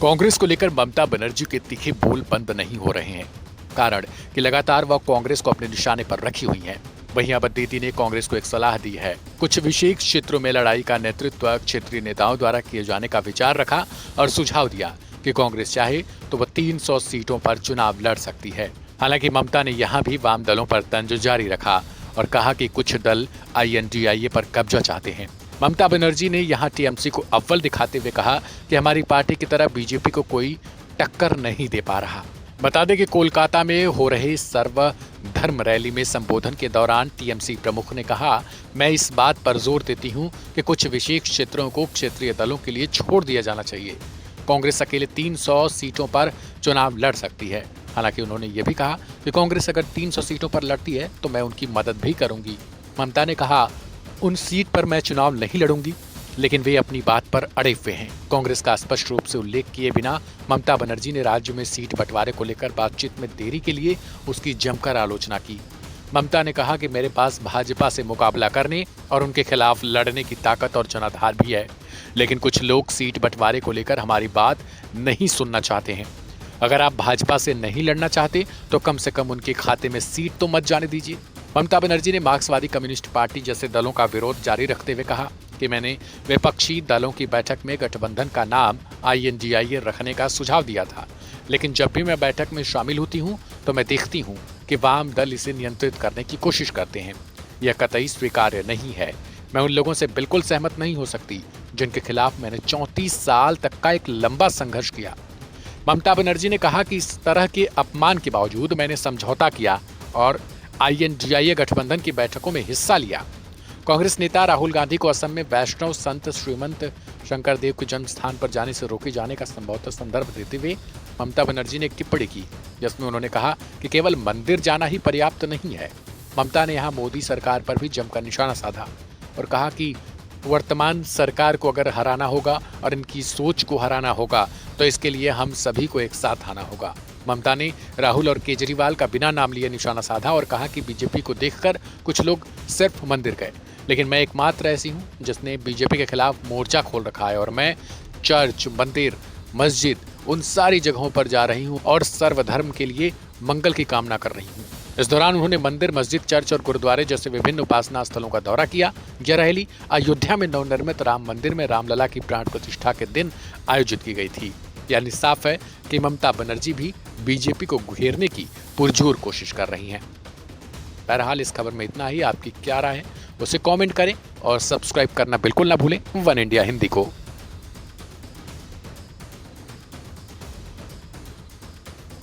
कांग्रेस को लेकर ममता बनर्जी के तीखे बोल बंद नहीं हो रहे हैं। कारण कि लगातार वह कांग्रेस को अपने निशाने पर रखी हुई हैं। वहीं अब दीदी ने कांग्रेस को एक सलाह दी है। कुछ विशेष क्षेत्रों में लड़ाई का नेतृत्व क्षेत्रीय नेताओं द्वारा किए जाने का विचार रखा और सुझाव दिया कि कांग्रेस चाहे तो वह 300 सीटों पर चुनाव लड़ सकती है। हालांकि ममता ने यहां भी वाम दलों पर तंज जारी रखा और कहा कि कुछ दल INDIA पर कब्जा चाहते हैं। ममता बनर्जी ने यहां TMC को अव्वल दिखाते हुए कहा कि हमारी पार्टी की तरह बीजेपी को कोई टक्कर नहीं दे पा रहा। बता दें कि कोलकाता में हो रहे सर्वधर्म रैली में संबोधन के दौरान TMC प्रमुख ने कहा, मैं इस बात पर जोर देती हूं कि कुछ विशेष क्षेत्रों को क्षेत्रीय दलों के लिए छोड़ दिया जाना चाहिए। कांग्रेस अकेले 300 सीटों पर चुनाव लड़ सकती है। हालांकि उन्होंने ये भी कहा कि कांग्रेस अगर 300 सीटों पर लड़ती है तो मैं उनकी मदद भी करूंगी। ममता ने कहा, उन सीट पर मैं चुनाव नहीं लड़ूंगी, लेकिन वे अपनी बात पर अड़े हुए हैं। कांग्रेस का स्पष्ट रूप से उल्लेख किए बिना ममता बनर्जी ने राज्य में सीट बंटवारे को लेकर बातचीत में देरी के लिए उसकी जमकर आलोचना की। ममता ने कहा कि मेरे पास भाजपा से मुकाबला करने और उनके खिलाफ लड़ने की ताकत और जनाधार भी है, लेकिन कुछ लोग सीट बंटवारे को लेकर हमारी बात नहीं सुनना चाहते हैं। अगर आप भाजपा से नहीं लड़ना चाहते तो कम से कम उनके खाते में सीट तो मत जाने दीजिए। ममता बनर्जी ने मार्क्सवादी कम्युनिस्ट पार्टी जैसे दलों का विरोध जारी रखते हुए कहा कि मैंने विपक्षी दलों की बैठक में गठबंधन का नाम INDIA रखने का सुझाव दिया था, लेकिन जब भी मैं बैठक में शामिल होती हूं तो मैं देखती हूं कि वाम दल इसे नियंत्रित करने की कोशिश करते हैं। यह कतई स्वीकार्य नहीं है। मैं उन लोगों से बिल्कुल सहमत नहीं हो सकती जिनके खिलाफ मैंने 34 साल तक का एक लंबा संघर्ष किया। ममता बनर्जी ने कहा कि इस तरह के अपमान के बावजूद मैंने समझौता किया और INDIA गठबंधन की बैठकों में हिस्सा लिया। कांग्रेस नेता राहुल गांधी को असम में वैष्णव संत श्रीमंत शंकरदेव के जन्म स्थान पर जाने से रोके जाने का संभवतः संदर्भ देते हुए ममता बनर्जी ने एक टिप्पणी की, जिसमें उन्होंने कहा कि केवल मंदिर जाना ही पर्याप्त नहीं है। ममता ने यहां मोदी सरकार पर भी जमकर निशाना साधा और कहा कि वर्तमान सरकार को अगर हराना होगा और इनकी सोच को हराना होगा तो इसके लिए हम सभी को एक साथ आना होगा। ममता ने राहुल और केजरीवाल का बिना नाम लिए निशाना साधा और कहा कि बीजेपी को देखकर कुछ लोग सिर्फ मंदिर गए, लेकिन मैं एकमात्र ऐसी हूं जिसने बीजेपी के खिलाफ मोर्चा खोल रखा है और मैं चर्च, मंदिर, मस्जिद उन सारी जगहों पर जा रही हूं और सर्वधर्म के लिए मंगल की कामना कर रही हूं। इस दौरान उन्होंने मंदिर, मस्जिद, चर्च और गुरुद्वारे जैसे विभिन्न उपासना स्थलों का दौरा किया। यह रैली अयोध्या में नवनिर्मित राम मंदिर में रामलला की प्राण प्रतिष्ठा के दिन आयोजित की गई थी। यानी साफ है कि ममता बनर्जी भी बीजेपी को घेरने की पुरजोर कोशिश कर रही हैं। बहरहाल इस खबर में इतना ही। आपकी क्या राय है उसे कमेंट करें और सब्सक्राइब करना बिल्कुल ना भूलें वन इंडिया हिंदी को।